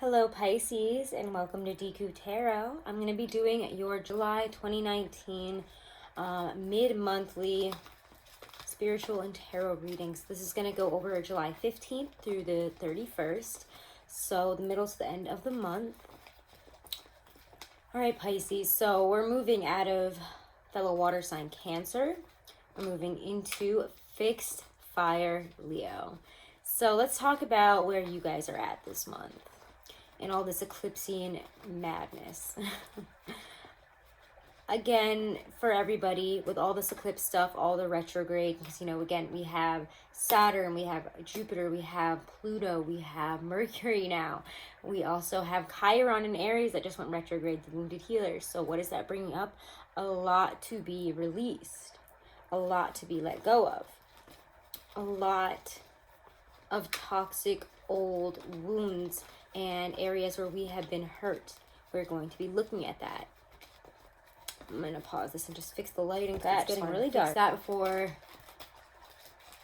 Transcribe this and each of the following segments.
Hello Pisces, and welcome to Deku Tarot. I'm going to be doing your July 2019 mid-monthly spiritual and tarot readings. This is going to go over July 15th through the 31st, so the middle to the end of the month. All right, Pisces, so we're moving out of fellow water sign Cancer. We're moving into fixed fire Leo. So let's talk about where you guys are at this month and all this eclipsing madness. Again, for everybody, with all this eclipse stuff, all the retrograde, because, again, we have Saturn, we have Jupiter, we have Pluto, we have Mercury now. We also have Chiron in Aries that just went retrograde, the wounded healer. So what is that bringing up? A lot to be released, a lot to be let go of, a lot of toxic old wounds and areas where we have been hurt. We're going to be looking at that. I'm going to pause this and just fix the lighting. It's getting really dark. That before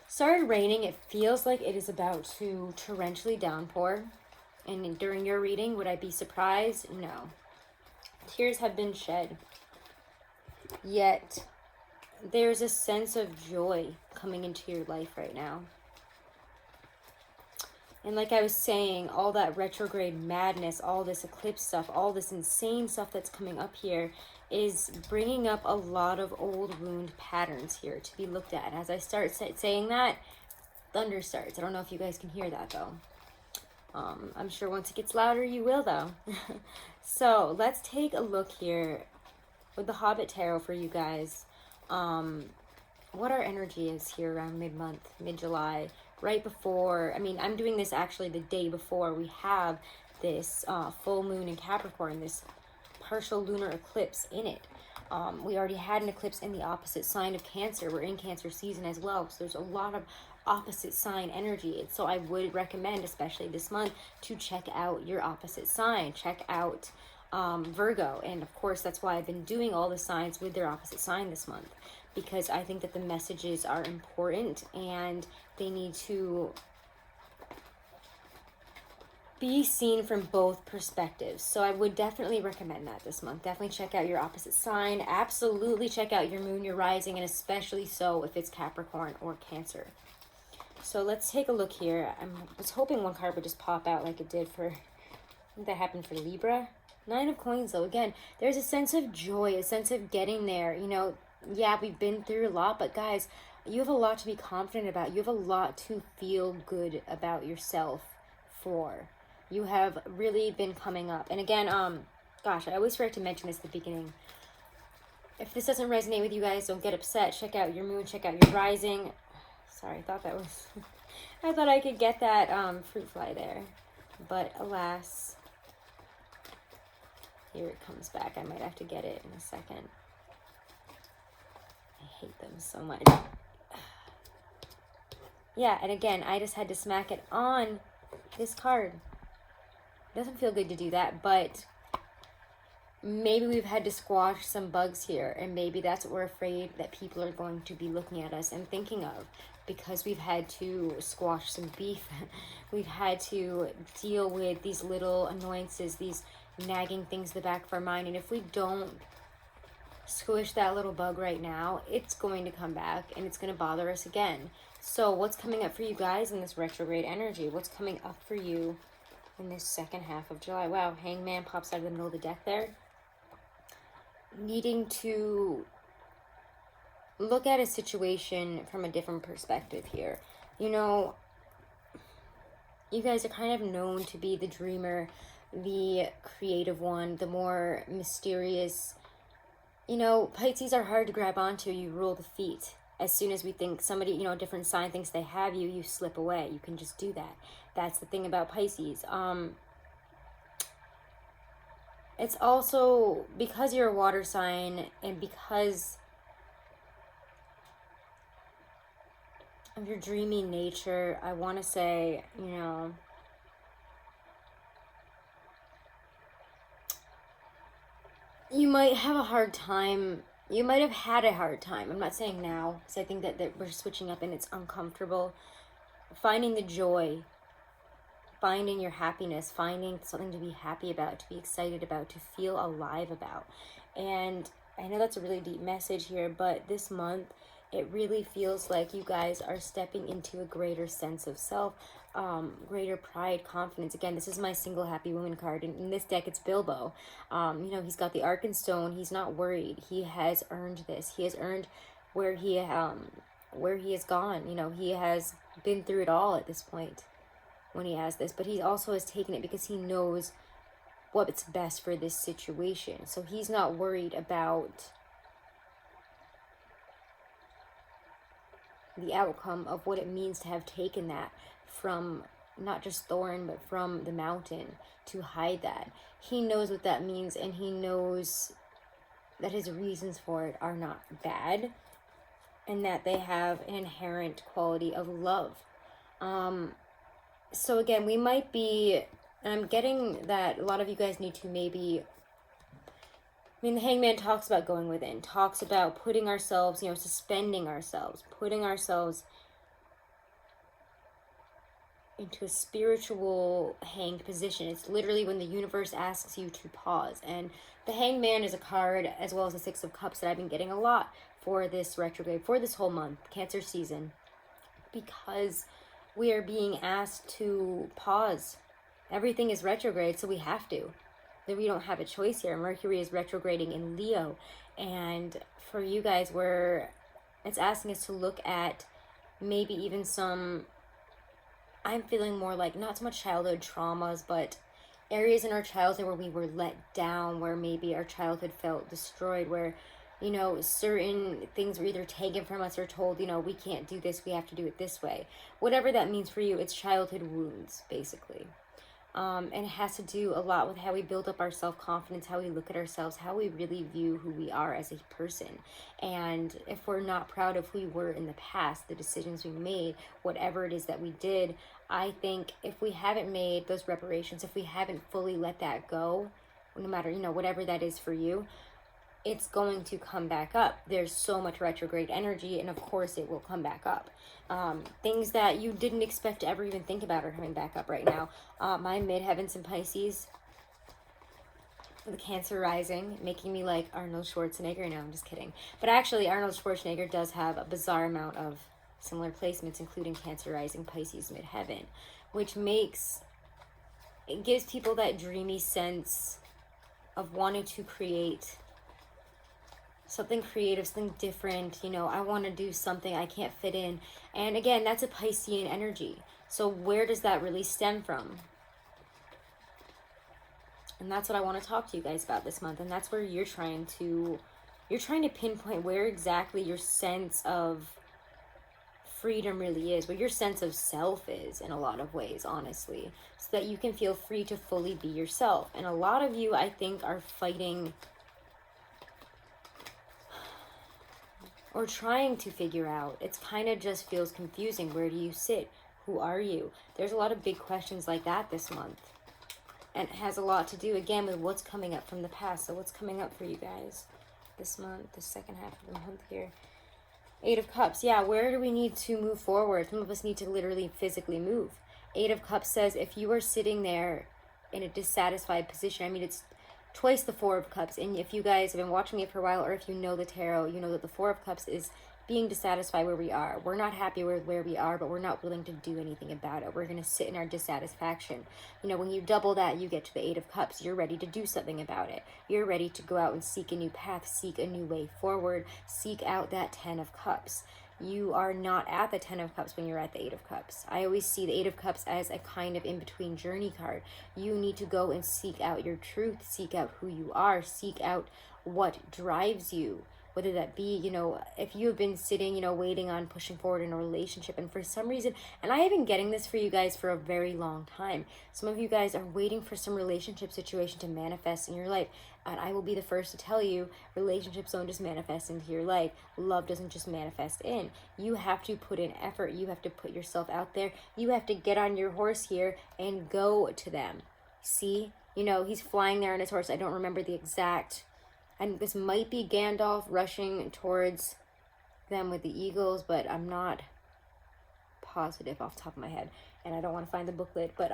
started raining, it feels like it is about to torrentially downpour. And during your reading, would I be surprised? No. Tears have been shed. Yet, there's a sense of joy coming into your life right now. And like I was saying, all that retrograde madness, all this eclipse stuff, all this insane stuff that's coming up here is bringing up a lot of old wound patterns here to be looked at. And as I start saying that, thunder starts. I don't know if you guys can hear that though. I'm sure once it gets louder, you will though. So let's take a look here with the Hobbit Tarot for you guys. What our energy is here around mid-month, mid-July. Right before, I'm doing this actually the day before we have this full moon in Capricorn, this partial lunar eclipse in it. We already had an eclipse in the opposite sign of Cancer. We're in Cancer season as well, so there's a lot of opposite sign energy. So I would recommend, especially this month, to check out your opposite sign. Check out Virgo, and of course that's why I've been doing all the signs with their opposite sign this month, because I think that the messages are important and they need to be seen from both perspectives. So I would definitely recommend that this month. Definitely check out your opposite sign. Absolutely check out your moon, your rising, and especially so if it's Capricorn or Cancer. So let's take a look here. I was hoping one card would just pop out like it did for, I think that happened for Libra. 9 of Coins though. Again, there's a sense of joy, a sense of getting there. Yeah, we've been through a lot, but guys, you have a lot to be confident about. You have a lot to feel good about yourself for. You have really been coming up. And again, gosh, I always forget to mention this at the beginning. If this doesn't resonate with you guys, don't get upset. Check out your moon, check out your rising. Sorry, I thought that was, I thought I could get that fruit fly there. But alas, here it comes back. I might have to get it in a second. I hate them so much. Yeah, and again, I just had to smack it on this card. It doesn't feel good to do that, but maybe we've had to squash some bugs here, and maybe that's what we're afraid that people are going to be looking at us and thinking of, because we've had to squash some beef. We've had to deal with these little annoyances, these nagging things in the back of our mind, and if we don't squish that little bug right now, it's going to come back and it's going to bother us again. So what's coming up for you guys in this retrograde energy? What's coming up for you in this second half of July? Wow, Hangman pops out of the middle of the deck there. Needing to look at a situation from a different perspective here. You guys are kind of known to be the dreamer, the creative one, the more mysterious. Pisces are hard to grab onto. You rule the feet. As soon as we think somebody, a different sign thinks they have you, you slip away. You can just do that. That's the thing about Pisces. It's also because you're a water sign and because of your dreamy nature, I want to say, you might have a hard time. You might have had a hard time. I'm not saying now, because I think that we're switching up and it's uncomfortable. Finding the joy finding your happiness, finding something to be happy about, to be excited about, to feel alive about. And I know that's a really deep message here, but this month, it really feels like you guys are stepping into a greater sense of self, greater pride, confidence. Again, this is my single happy woman card. And in this deck, it's Bilbo. You know, he's got the Arkenstone. He's not worried. He has earned this. He has earned where he has gone. You know, he has been through it all at this point when he has this. But he also has taken it because he knows what's best for this situation. So he's not worried about the outcome of what it means to have taken that from not just Thorin, but from the mountain, to hide that. He knows what that means, and he knows that his reasons for it are not bad, and that they have an inherent quality of love. So again, we might be, and I'm getting that a lot of you guys need to maybe, I mean, the Hangman talks about going within, talks about putting ourselves, you know, suspending ourselves, putting ourselves into a spiritual hanged position. It's literally when the universe asks you to pause. And the Hangman is a card, as well as the Six of Cups, that I've been getting a lot for this retrograde, for this whole month, Cancer season, because we are being asked to pause. Everything is retrograde, so we have to. That we don't have a choice here. Mercury is retrograding in Leo, and for you guys, it's asking us to look at maybe even some, I'm feeling more like not so much childhood traumas, but areas in our childhood where we were let down, where maybe our childhood felt destroyed, where, you know, certain things were either taken from us or told, you know, we can't do this, we have to do it this way. Whatever that means for you, it's childhood wounds, basically. And it has to do a lot with how we build up our self-confidence, how we look at ourselves, how we really view who we are as a person. And if we're not proud of who we were in the past, the decisions we made, whatever it is that we did, I think if we haven't made those reparations, if we haven't fully let that go, no matter, you know, whatever that is for you, it's going to come back up. There's so much retrograde energy, and of course it will come back up. Things that you didn't expect to ever even think about are coming back up right now. My midheavens in Pisces, the Cancer rising, making me like Arnold Schwarzenegger. No, I'm just kidding. But actually, Arnold Schwarzenegger does have a bizarre amount of similar placements, including Cancer rising, Pisces midheaven, which it gives people that dreamy sense of wanting to create something creative, something different. You know, I want to do something, I can't fit in. And again, that's a Piscean energy. So where does that really stem from? And that's what I want to talk to you guys about this month. And that's where you're trying to pinpoint where exactly your sense of freedom really is, where your sense of self is in a lot of ways, honestly, so that you can feel free to fully be yourself. And a lot of you, I think, are fighting or trying to figure out. It's kind of just feels confusing. Where do you sit? Who are you? There's a lot of big questions like that this month. And it has a lot to do, again, with what's coming up from the past. So what's coming up for you guys this month, the second half of the month here? Eight of Cups. Yeah, where do we need to move forward? Some of us need to literally physically move. Eight of Cups says if you are sitting there in a dissatisfied position, I mean, it's twice the Four of Cups. And if you guys have been watching me for a while, or if you know the tarot, you know that the Four of Cups is being dissatisfied where we are. We're not happy with where we are, but we're not willing to do anything about it. We're going to sit in our dissatisfaction. You know, when you double that, you get to the Eight of Cups. You're ready to do something about it. You're ready to go out and seek a new path, seek a new way forward, seek out that Ten of Cups. You are not at the Ten of Cups when you're at the Eight of Cups. I always see the Eight of Cups as a kind of in-between journey card. You need to go and seek out your truth, seek out who you are, seek out what drives you. Whether that be, you know, if you have been sitting, you know, waiting on pushing forward in a relationship, and for some reason, and I have been getting this for you guys for a very long time. Some of you guys are waiting for some relationship situation to manifest in your life. And I will be the first to tell you, relationships don't just manifest into your life. Love doesn't just manifest in. You have to put in effort. You have to put yourself out there. You have to get on your horse here and go to them. See, you know, he's flying there on his horse. I don't remember the exact, and this might be Gandalf rushing towards them with the eagles, but I'm not positive off the top of my head. and I don't want to find the booklet, but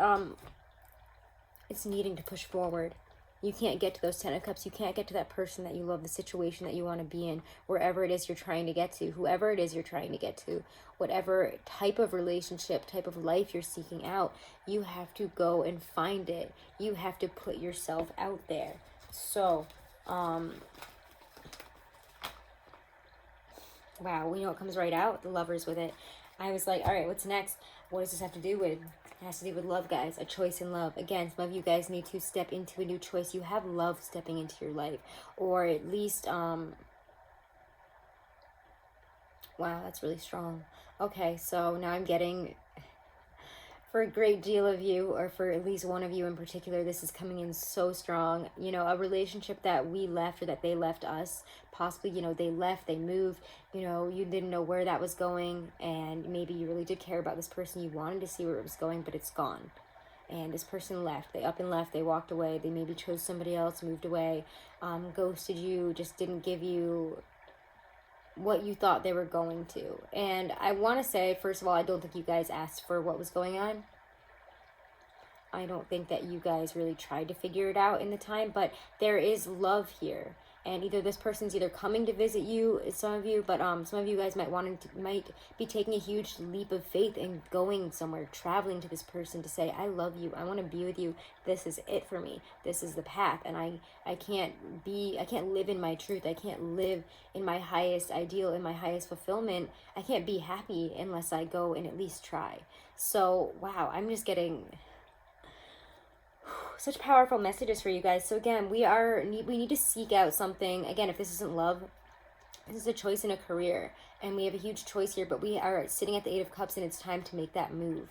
it's needing to push forward. You can't get to those 10 of Cups. You can't get to that person that you love, the situation that you want to be in, wherever it is you're trying to get to, whoever it is you're trying to get to, whatever type of relationship, type of life you're seeking out. You have to go and find it. You have to put yourself out there. So, wow, we know it comes right out, the Lovers with it. I was like, all right, what's next? What does this have to do with? It has to do with love, guys. A choice in love. Again, some of you guys need to step into a new choice. You have love stepping into your life. Or at least, wow, that's really strong. Okay, so now I'm getting, for a great deal of you, or for at least one of you in particular, this is coming in so strong. You know, a relationship that we left, or that they left us. Possibly, you know, they left, they moved, you know, you didn't know where that was going, and maybe you really did care about this person, you wanted to see where it was going, but it's gone. And this person left, they up and left, they walked away, they maybe chose somebody else, moved away, ghosted you, just didn't give you what you thought they were going to. And I want to say, first of all, I don't think you guys asked for what was going on. I don't think that you guys really tried to figure it out in the time, but there is love here. And either this person's either coming to visit you, some of you, but some of you guys might be taking a huge leap of faith and going somewhere, traveling to this person to say, I love you, I want to be with you, this is it for me, this is the path, and I can't live in my truth, I can't live in my highest ideal, in my highest fulfillment, I can't be happy unless I go and at least try. So, wow, I'm just getting such powerful messages for you guys. So again, we need to seek out something. Again, if this isn't love, this is a choice in a career, and we have a huge choice here, but we are sitting at the 8 of Cups, and it's time to make that move.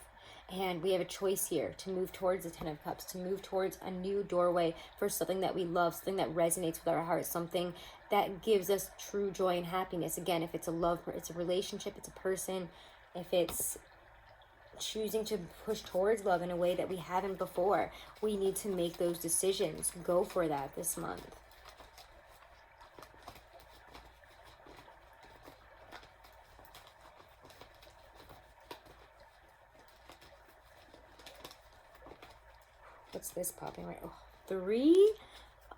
And we have a choice here to move towards the 10 of Cups, to move towards a new doorway for something that we love, something that resonates with our hearts, something that gives us true joy and happiness. Again, if it's a love, it's a relationship, it's a person, if it's choosing to push towards love in a way that we haven't before, we need to make those decisions. Go for that this month. What's this popping right? Oh, 3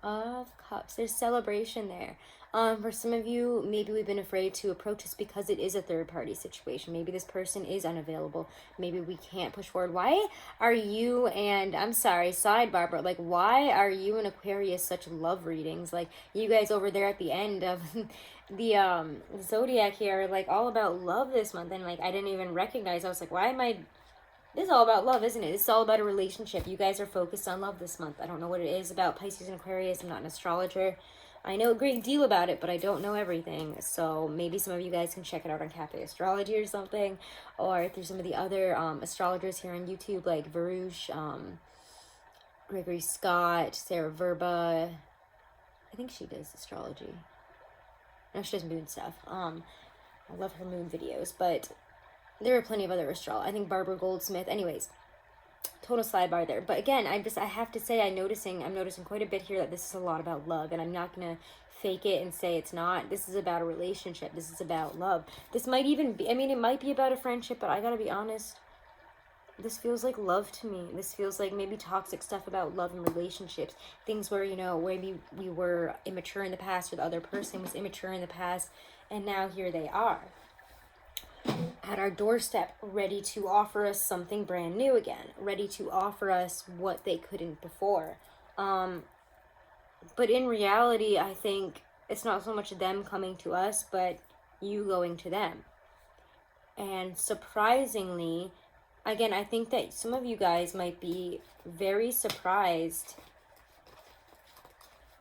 of Cups. There's celebration there. For some of you, maybe we've been afraid to approach this because it is a third-party situation. Maybe this person is unavailable. Maybe we can't push forward. Why are you, and I'm sorry, sidebar, but like, why are you and Aquarius such love readings? Like, you guys over there at the end of the zodiac here are like all about love this month, and like I didn't even recognize. I was like, why am I? This is all about love, isn't it? It's all about a relationship. You guys are focused on love this month. I don't know what it is about Pisces and Aquarius. I'm not an astrologer. I know a great deal about it, but I don't know everything. So maybe some of you guys can check it out on Cafe Astrology or something. Or through some of the other astrologers here on YouTube, like Varush, Gregory Scott, Sarah Verba. I think she does astrology. No, she does moon stuff. I love her moon videos, but there are plenty of other astrologers. I think Barbara Goldsmith. Anyways, total sidebar there. But again, I have to say, I'm noticing quite a bit here that this is a lot about love, and I'm not gonna fake it and say it's not. This is about a relationship. This is about love. This might even be, I mean, it might be about a friendship, but I gotta be honest, this feels like love to me. This feels like maybe toxic stuff about love and relationships. Things where, you know, maybe we were immature in the past, or the other person was immature in the past, and now here they are at our doorstep, ready to offer us something brand new again, ready to offer us what they couldn't before. But in reality, I think it's not so much them coming to us, but you going to them. And surprisingly, again, I think that some of you guys might be very surprised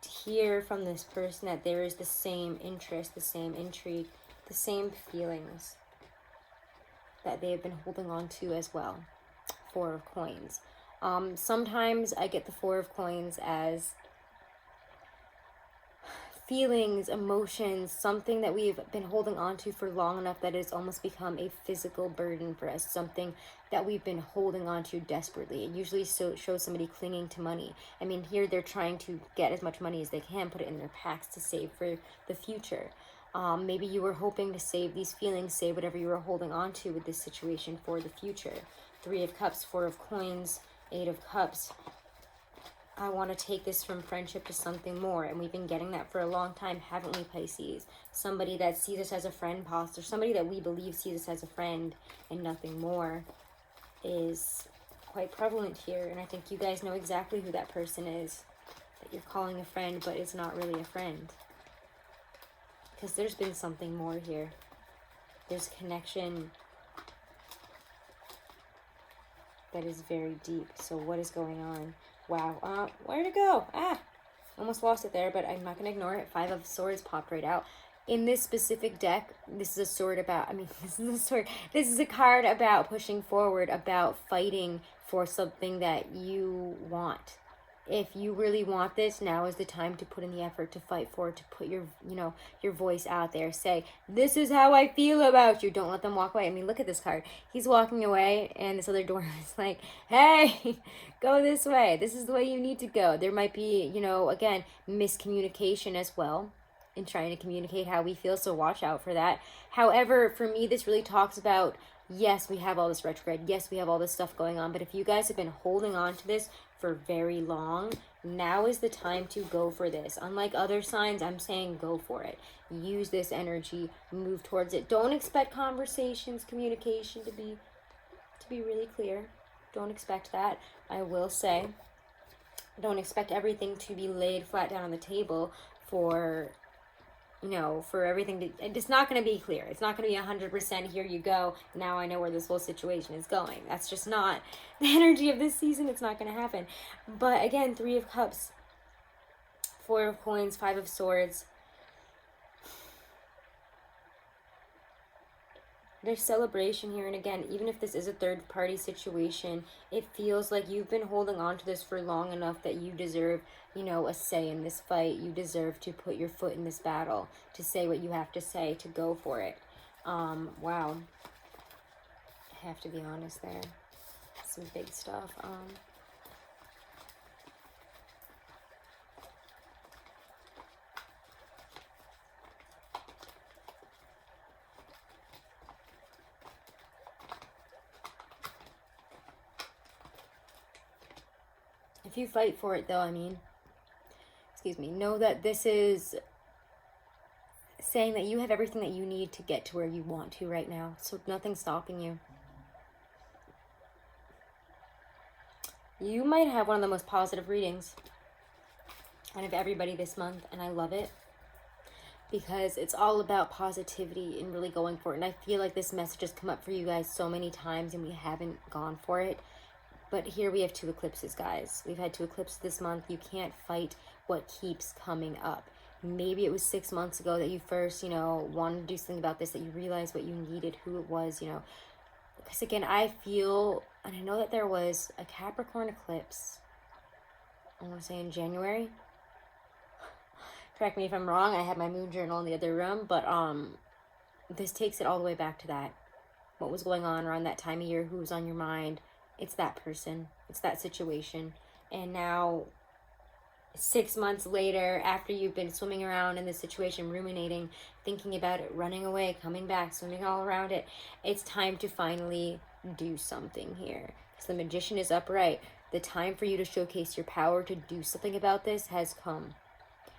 to hear from this person that there is the same interest, the same intrigue, the same feelings that they have been holding on to as well. 4 of Coins. Sometimes I get the 4 of Coins as feelings, emotions, something that we've been holding on to for long enough that it's almost become a physical burden for us, something that we've been holding on to desperately. It usually shows somebody clinging to money. I mean, here they're trying to get as much money as they can, put it in their packs to save for the future. Maybe you were hoping to save these feelings, save whatever you were holding on to with this situation for the future. Three of Cups, Four of Coins, Eight of Cups. I want to take this from friendship to something more. And we've been getting that for a long time, haven't we, Pisces? Somebody that sees us as a friend, or somebody that we believe sees us as a friend and nothing more is quite prevalent here. And I think you guys know exactly who that person is that you're calling a friend, but it's not really a friend. Because there's been something more here. There's connection that is very deep. So what is going on? Wow. Where'd it go? Almost lost it there, but I'm not going to ignore it. Five of Swords popped right out. In this specific deck, this is a sword about, this is a sword. This is a card about pushing forward, about fighting for something that you want. If you really want this, now is the time to put in the effort to fight for it, to put your, your voice out there. Say, this is how I feel about you. Don't let them walk away. I mean, look at this card. He's walking away, and this other dwarf is like, hey, go this way. This is the way you need to go. There might be, again, miscommunication as well in trying to communicate how we feel, so watch out for that. However, for me, this really talks about, yes, we have all this retrograde. Yes, we have all this stuff going on. But if you guys have been holding on to this for very long, now is the time to go for this. Unlike other signs, I'm saying go for it. Use this energy, move towards it. Don't expect conversations, communication to be really clear. Don't expect that. I will say, don't expect everything to be laid flat down on the table for for everything to, it's not going to be clear. It's not going to be 100% here you go, now I know where this whole situation is going. That's just not the energy of this season. It's not going to happen. But again, Three of Cups, Four of Coins, Five of Swords. There's celebration here, and again, even if this is a third-party situation, it feels like you've been holding on to this for long enough that you deserve, a say in this fight. You deserve to put your foot in this battle, to say what you have to say, to go for it. Wow. I have to be honest there. Some big stuff. If you fight for it, though, know that this is saying that you have everything that you need to get to where you want to right now. So nothing's stopping you. You might have one of the most positive readings out of everybody this month, and I love it. Because it's all about positivity and really going for it. And I feel like this message has come up for you guys so many times, and we haven't gone for it. But here we have two eclipses, guys. We've had two eclipses this month. You can't fight what keeps coming up. Maybe it was 6 months ago that you first, wanted to do something about this, that you realized what you needed, who it was, Because again, I feel, and I know that there was a Capricorn eclipse, I want to say in January. Correct me if I'm wrong. I had my moon journal in the other room, but this takes it all the way back to that. What was going on around that time of year? Who was on your mind? It's that person. It's that situation. And now, 6 months later, after you've been swimming around in this situation, ruminating, thinking about it, running away, coming back, swimming all around it, it's time to finally do something here. Because the Magician is upright. The time for you to showcase your power to do something about this has come.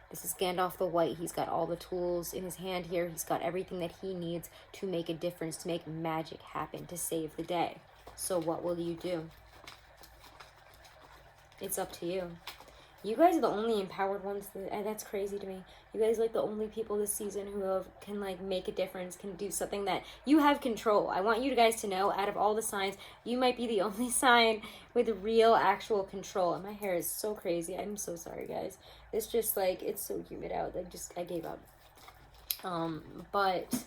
This is Gandalf the White. He's got all the tools in his hand here. He's got everything that he needs to make a difference, to make magic happen, to save the day. So what will you do? It's up to you. You guys are the only empowered ones, and that's crazy to me. You guys are like the only people this season who can make a difference, can do something that you have control. I want you guys to know, out of all the signs, you might be the only sign with real, actual control. And my hair is so crazy. I'm so sorry, guys. It's just it's so humid out. I gave up. But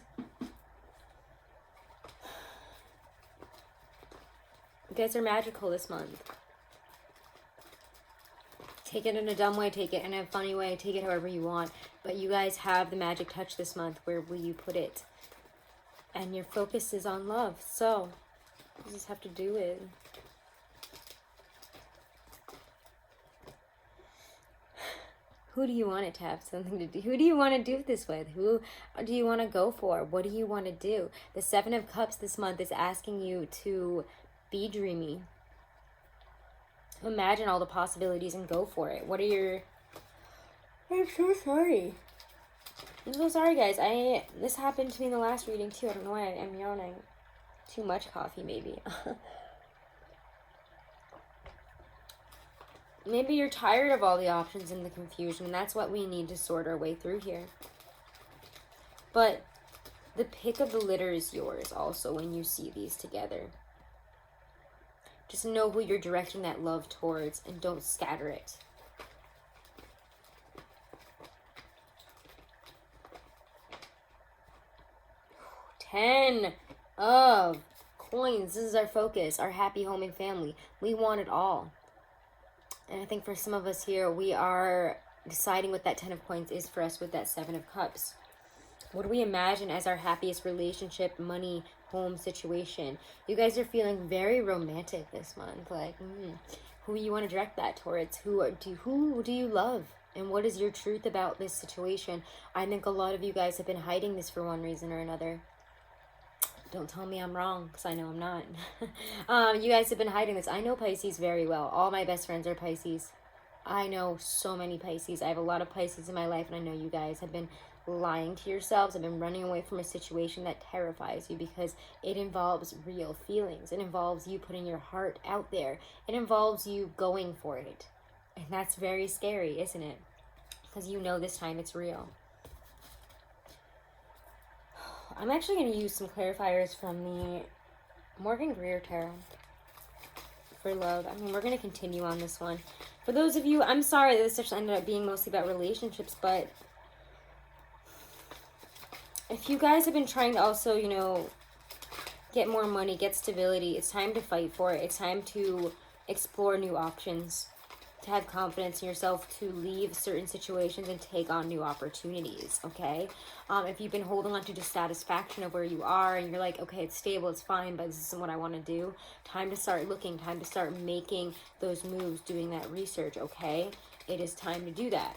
you guys are magical this month. Take it in a dumb way, take it in a funny way, take it however you want. But you guys have the magic touch this month. Where will you put it? And your focus is on love. So, you just have to do it. Who do you want it to have something to do? Who do you want to do this with? Who do you want to go for? What do you want to do? The Seven of Cups this month is asking you to Be dreamy. Imagine all the possibilities and go for it. What are your... I'm so sorry. I'm so sorry, guys. This happened to me in the last reading, too. I don't know why I'm yawning. Too much coffee, maybe. Maybe you're tired of all the options and the confusion. That's what we need to sort our way through here. But the pick of the litter is yours also when you see these together. Just know who you're directing that love towards and don't scatter it. Ten of coins. This is our focus, our happy home and family. We want it all. And I think for some of us here, we are deciding what that 10 of coins is for us with that 7 of cups. What do we imagine as our happiest relationship, money, home situation? You guys are feeling very romantic this month. Like, who you want to direct that towards? Who do you love? And what is your truth about this situation? I think a lot of you guys have been hiding this for one reason or another. Don't tell me I'm wrong, because I know I'm not. You guys have been hiding this. I know Pisces very well. All my best friends are Pisces. I know so many Pisces. I have a lot of Pisces in my life, and I know you guys have been lying to yourselves. I've been running away from a situation that terrifies you because it involves real feelings. It involves you putting your heart out there. It involves you going for it. And that's very scary, isn't it? Because you know this time it's real. I'm actually going to use some clarifiers from the Morgan Greer Tarot for love. I mean, we're going to continue on this one. For those of you, I'm sorry that this actually ended up being mostly about relationships, but if you guys have been trying to also, you know, get more money, get stability, it's time to fight for it. It's time to explore new options, to have confidence in yourself, to leave certain situations and take on new opportunities, okay? If you've been holding on to dissatisfaction of where you are and you're like, okay, it's stable, it's fine, but this isn't what I want to do, time to start looking, time to start making those moves, doing that research, okay? It is time to do that.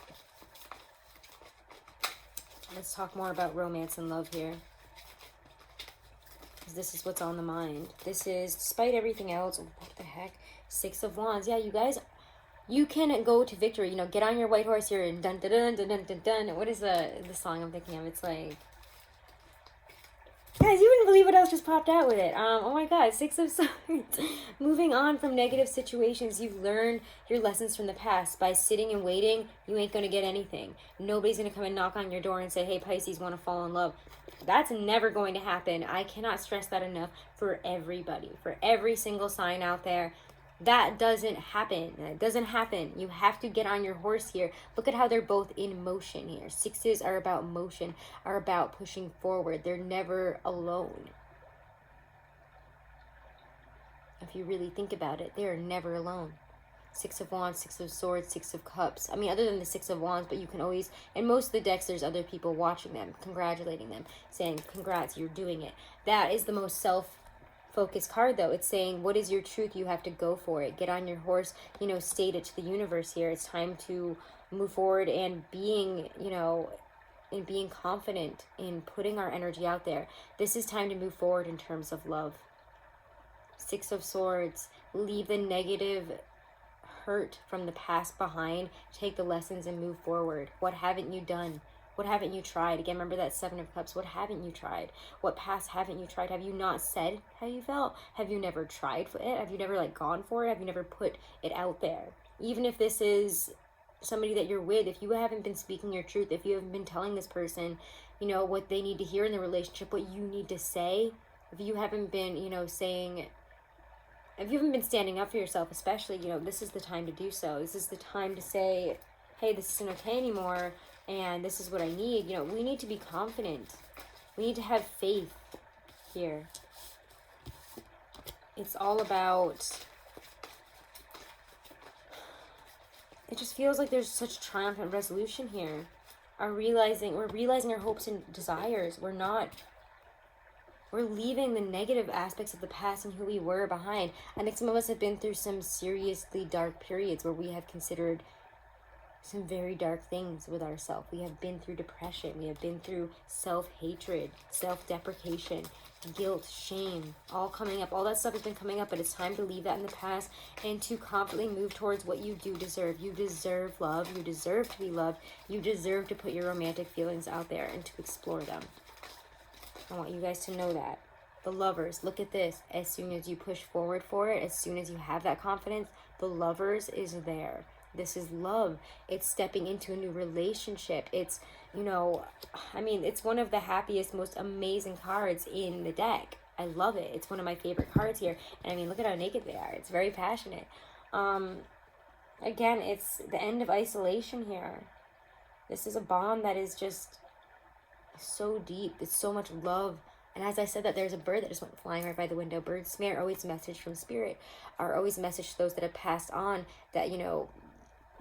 Let's talk more about romance and love here, because this is what's on the mind. This is, despite everything else, what the heck, 6 of Wands. Yeah, you guys, you can go to victory. You know, get on your white horse here and dun dun dun dun dun dun dun. What is the song I'm thinking of? It's like, guys, you wouldn't believe what else just popped out with it. Oh my God, 6 of Swords. Moving on from negative situations, you've learned your lessons from the past. By sitting and waiting, you ain't gonna get anything. Nobody's gonna come and knock on your door and say, hey, Pisces, want to fall in love. That's never going to happen. I cannot stress that enough for everybody, for every single sign out there. That doesn't happen. It doesn't happen. You have to get on your horse here. Look at how they're both in motion here. 6s are about motion, are about pushing forward. They're never alone. If you really think about it, they are never alone. 6 of Wands, 6 of Swords, 6 of Cups. I mean, other than the 6 of Wands, but you can always, in most of the decks, there's other people watching them, congratulating them, saying, congrats, you're doing it. That is the most self-focused card, though. It's saying, what is your truth? You have to go for it. Get on your horse, you know, state it to the universe here. It's time to move forward and being, you know, in being confident in putting our energy out there. This is time to move forward in terms of love. 6 of Swords. Leave the negative hurt from the past behind. Take the lessons and move forward. What haven't you done? What haven't you tried? Again, remember that 7 of Cups. What haven't you tried? What past haven't you tried? Have you not said how you felt? Have you never tried for it? Have you never, like, gone for it? Have you never put it out there? Even if this is somebody that you're with, if you haven't been speaking your truth, if you haven't been telling this person, you know, what they need to hear in the relationship, what you need to say, if you haven't been, you know, saying, if you haven't been standing up for yourself, especially, you know, this is the time to do so. This is the time to say, hey, this isn't okay anymore, and this is what I need. You know, we need to be confident. We need to have faith here. It's all about, it just feels like there's such triumphant resolution here. We're realizing our hopes and desires. We're leaving the negative aspects of the past and who we were behind. I think some of us have been through some seriously dark periods where we have considered some very dark things with ourselves. We have been through depression. We have been through self-hatred, self-deprecation, guilt, shame, all coming up. All that stuff has been coming up, but it's time to leave that in the past and to confidently move towards what you do deserve. You deserve love. You deserve to be loved. You deserve to put your romantic feelings out there and to explore them. I want you guys to know that. The lovers, look at this. As soon as you push forward for it, as soon as you have that confidence, the lovers is there. This is love. It's stepping into a new relationship. It's, you know, I mean, it's one of the happiest, most amazing cards in the deck. I love it. It's one of my favorite cards here. And I mean, look at how naked they are. It's very passionate. Again, it's the end of isolation here. This is a bond that is just so deep. It's so much love. And as I said that, there's a bird that just went flying right by the window. Birds to me are always a message from spirit, are always a message to those that have passed on that, you know,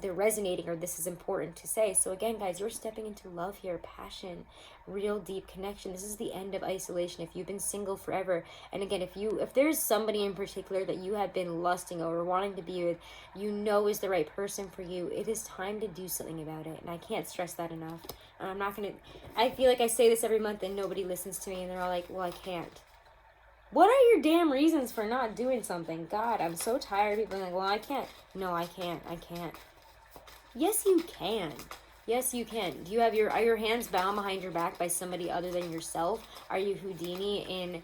they're resonating or this is important to say. So again, guys, you're stepping into love here, passion, real deep connection. This is the end of isolation. If you've been single forever, and again, if there's somebody in particular that you have been lusting over, wanting to be with, you know is the right person for you, it is time to do something about it. And I can't stress that enough. And I'm not gonna, I feel like I say this every month and nobody listens to me and they're all like, well, I can't. What are your damn reasons for not doing something? God, I'm so tired of people being like, well, I can't. No, I can't. Yes, you can. Yes, you can. Do you have are your hands bound behind your back by somebody other than yourself? Are you Houdini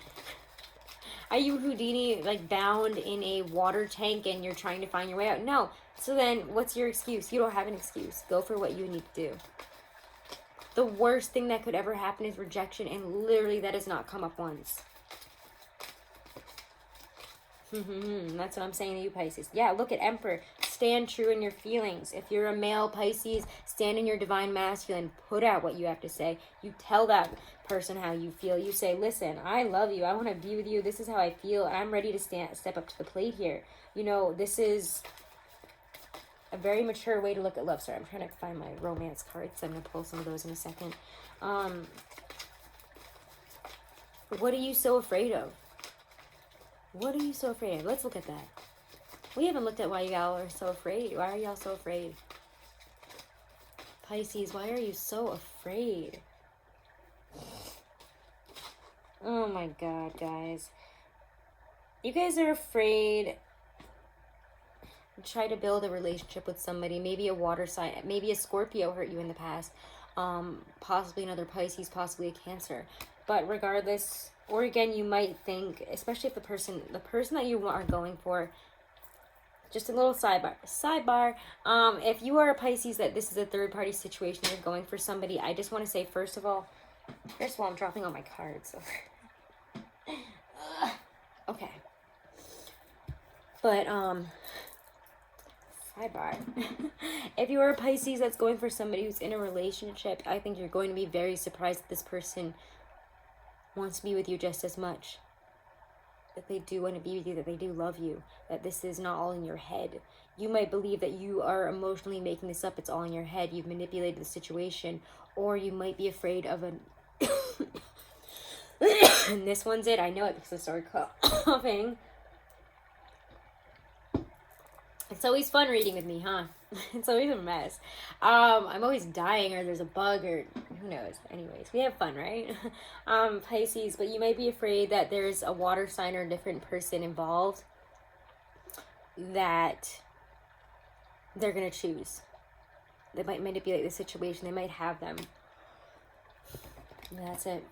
like bound in a water tank and you're trying to find your way out? No. So then what's your excuse? You don't have an excuse. Go for what you need to do. The worst thing that could ever happen is rejection, and literally that has not come up once. That's what I'm saying to you, Pisces. Yeah, look at Emperor. Stand true in your feelings. If you're a male Pisces, stand in your divine masculine. Put out what you have to say. You tell that person how you feel. You say, listen, I love you. I want to be with you. This is how I feel. I'm ready to step up to the plate here. You know, this is a very mature way to look at love. Sorry, I'm trying to find my romance cards. I'm going to pull some of those in a second. What are you so afraid of? What are you so afraid of? Let's look at that. We haven't looked at why y'all are so afraid. Why are y'all so afraid? Pisces, why are you so afraid? Oh my God, guys. You guys are afraid to try to build a relationship with somebody. Maybe a water sign. Maybe a Scorpio hurt you in the past. Possibly another Pisces, possibly a Cancer. But regardless, or again, you might think, especially if the person that you are going for, just a little sidebar, if you are a Pisces that this is a third party situation, you're going for somebody, I just want to say, first of all, I'm dropping all my cards. Okay. But, sidebar. If you are a Pisces that's going for somebody who's in a relationship, I think you're going to be very surprised that this person wants to be with you just as much. That they do want to be with you, that they do love you, that this is not all in your head. You might believe that you are emotionally making this up, it's all in your head, you've manipulated the situation, or you might be afraid of an... And this one's it, I know it because I started coughing. It's always fun reading with me, huh? It's always a mess. I'm always dying or there's a bug or who knows. Anyways, we have fun, right? Pisces, but you might be afraid that there's a water sign or a different person involved that they're going to choose. They might manipulate the situation. They might have them. That's it.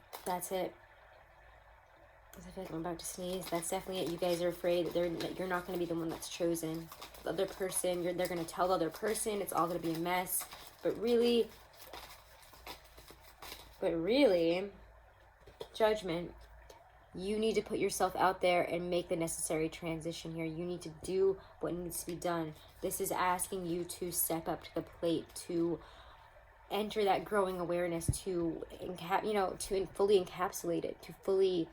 I feel like I'm about to sneeze. That's definitely it. You guys are afraid that you're not going to be the one that's chosen. The other person, they're going to tell the other person. It's all going to be a mess. But really, Judgment, you need to put yourself out there and make the necessary transition here. You need to do what needs to be done. This is asking you to step up to the plate, to enter that growing awareness, to fully encapsulate it, to fully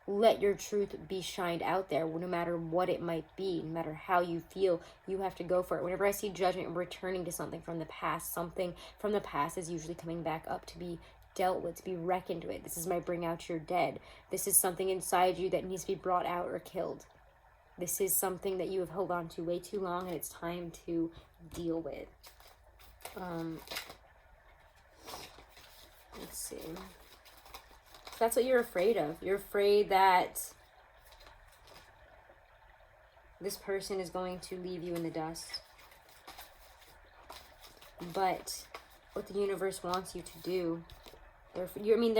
let your truth be shined out there, no matter what it might be, no matter how you feel, you have to go for it. Whenever I see Judgment returning to something from the past is usually coming back up to be dealt with, to be reckoned with. This is my bring out your dead. This is something inside you that needs to be brought out or killed. This is something that you have held on to way too long, and it's time to deal with. Let's see. That's what you're afraid of. You're afraid that this person is going to leave you in the dust. But what the universe wants you to do, they're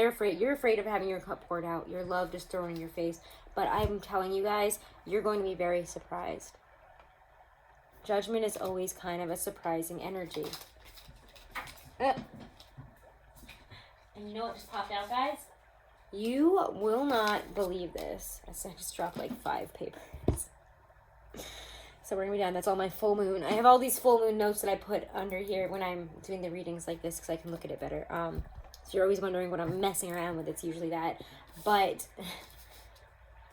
afraid. You're afraid of having your cup poured out, your love just thrown in your face. But I'm telling you guys, you're going to be very surprised. Judgment is always kind of a surprising energy. And you know what just popped out, guys? You will not believe this. I just dropped like 5 papers. So we're going to be done. That's all my full moon. I have all these full moon notes that I put under here when I'm doing the readings like this because I can look at it better. So you're always wondering what I'm messing around with. It's usually that. But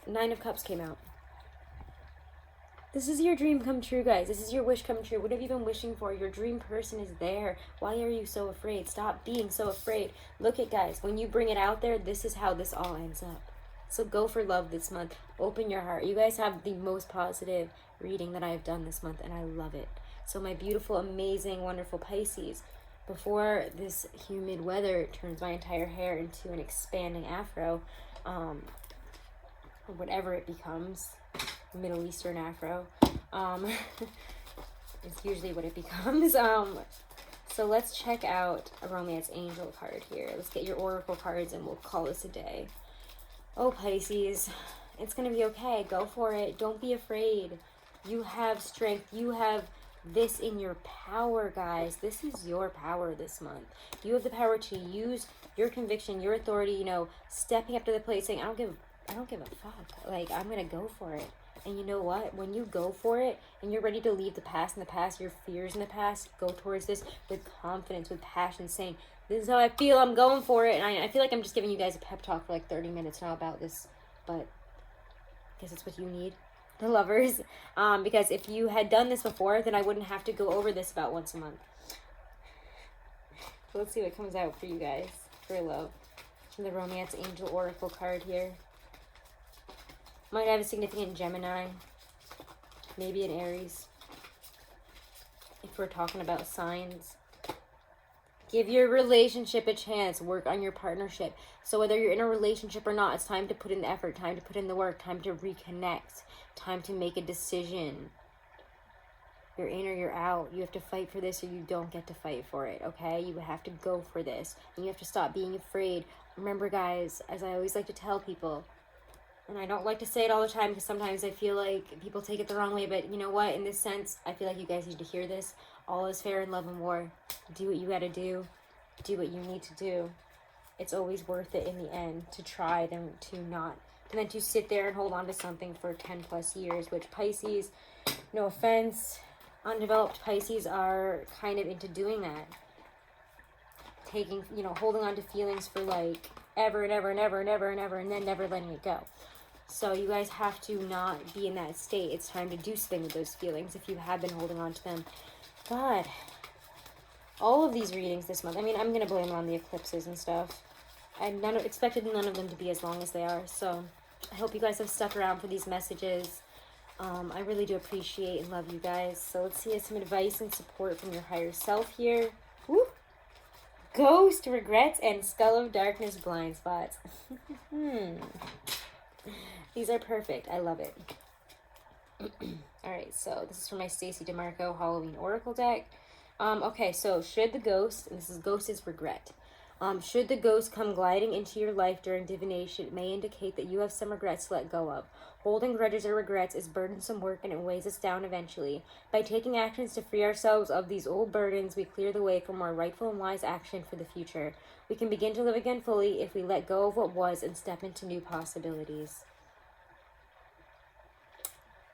9 of Cups came out. This is your dream come true, guys. This is your wish come true. What have you been wishing for? Your dream person is there. Why are you so afraid? Stop being so afraid. Look at, guys, when you bring it out there, this is how this all ends up. So go for love this month. Open your heart. You guys have the most positive reading that I have done this month, and I love it. So my beautiful, amazing, wonderful Pisces, before this humid weather turns my entire hair into an expanding afro, or whatever it becomes, Middle Eastern afro, it's usually what it becomes. So let's check out a romance angel card here. Let's get your oracle cards and we'll call this a day. Oh, Pisces, it's going to be okay. Go for it. Don't be afraid. You have strength. You have this in your power, guys. This is your power this month. You have the power to use your conviction, your authority, you know, stepping up to the plate saying, I don't give a fuck. Like, I'm going to go for it. And you know what? When you go for it and you're ready to leave the past in the past, your fears in the past, go towards this with confidence, with passion, saying, this is how I feel, I'm going for it. And I feel like I'm just giving you guys a pep talk for like 30 minutes now about this, but I guess it's what you need, the lovers. Because if you had done this before, then I wouldn't have to go over this about once a month. So let's see what comes out for you guys for love. The Romance Angel Oracle card here. Might have a significant Gemini, maybe an Aries, if we're talking about signs. Give your relationship a chance. Work on your partnership. So whether you're in a relationship or not, it's time to put in the effort, time to put in the work, time to reconnect, time to make a decision. You're in or you're out. You have to fight for this or you don't get to fight for it, okay? You have to go for this. And you have to stop being afraid. Remember, guys, as I always like to tell people, and I don't like to say it all the time because sometimes I feel like people take it the wrong way, but you know what? In this sense, I feel like you guys need to hear this. All is fair in love and war. Do what you gotta do. Do what you need to do. It's always worth it in the end to try than to not. And then to sit there and hold on to something for 10 plus years, which Pisces, no offense, undeveloped Pisces are kind of into doing that. Taking, you know, holding on to feelings for like ever and ever and ever and ever and ever and then never letting it go. So you guys have to not be in that state. It's time to do something with those feelings if you have been holding on to them. God, all of these readings this month, I mean, I'm going to blame it on the eclipses and stuff. I expected none of them to be as long as they are. So I hope you guys have stuck around for these messages. I really do appreciate and love you guys. So let's see some advice and support from your higher self here. Woo! Ghost, regrets, and skull of darkness blind spots. These are perfect. I love it. Alright, so this is from my Stacey DeMarco Halloween Oracle deck. Okay, so should the ghost, and this is ghost is regret. Should the ghost come gliding into your life during divination, it may indicate that you have some regrets to let go of. Holding grudges or regrets is burdensome work and it weighs us down eventually. By taking actions to free ourselves of these old burdens, we clear the way for more rightful and wise action for the future. We can begin to live again fully if we let go of what was and step into new possibilities.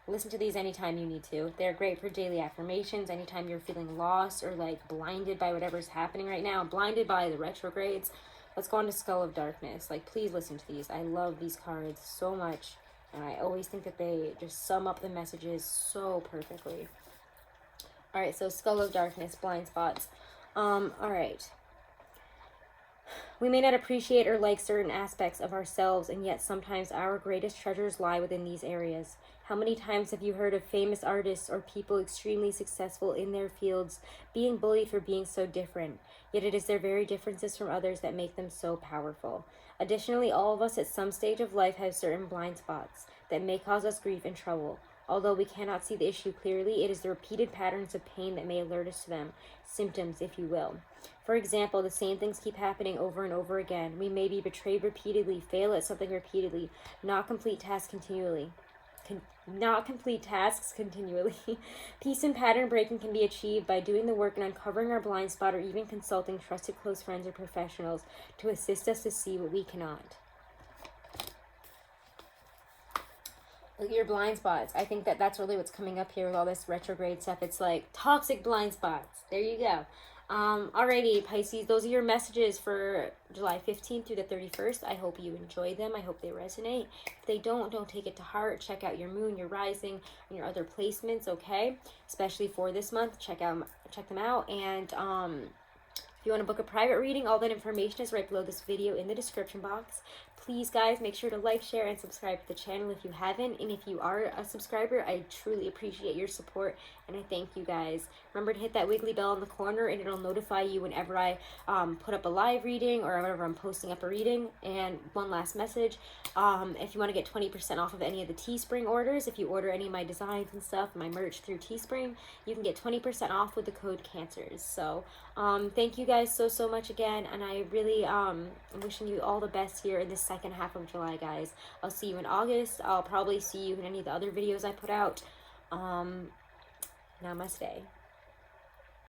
Listen to these anytime you need to. They're great for daily affirmations, anytime you're feeling lost or like blinded by whatever's happening right now, blinded by the retrogrades. Let's go on to Skull of Darkness. Like, please listen to these. I love these cards so much. And I always think that they just sum up the messages so perfectly. Alright, so Skull of Darkness, blind spots. Alright. We may not appreciate or like certain aspects of ourselves, and yet sometimes our greatest treasures lie within these areas. How many times have you heard of famous artists or people extremely successful in their fields being bullied for being so different? Yet it is their very differences from others that make them so powerful. Additionally, all of us at some stage of life have certain blind spots that may cause us grief and trouble. Although we cannot see the issue clearly, it is the repeated patterns of pain that may alert us to them, symptoms, if you will. For example, the same things keep happening over and over again. We may be betrayed repeatedly, fail at something repeatedly, not complete tasks continually. Peace and pattern breaking can be achieved by doing the work and uncovering our blind spot, or even consulting trusted close friends or professionals to assist us to see what we cannot. Look at your blind spots. I think that's really what's coming up here with all this retrograde stuff. It's like toxic blind spots. There you go. Alrighty, Pisces, those are your messages for July 15th through the 31st. I hope you enjoy them. I hope they resonate. If they don't take it to heart. Check out your moon, your rising, and your other placements, okay? Especially for this month. Check them out. And if you want to book a private reading, all that information is right below this video in the description box. Please, guys, make sure to like, share, and subscribe to the channel if you haven't. And if you are a subscriber, I truly appreciate your support, and I thank you guys. Remember to hit that wiggly bell in the corner, and it'll notify you whenever I put up a live reading or whenever I'm posting up a reading. And one last message, if you want to get 20% off of any of the Teespring orders, if you order any of my designs and stuff, my merch through Teespring, you can get 20% off with the code CANCERS. So thank you guys so much again, and I really am wishing you all the best here in the second half of July, guys. I'll see you in August. I'll probably see you in any of the other videos I put out. Namaste.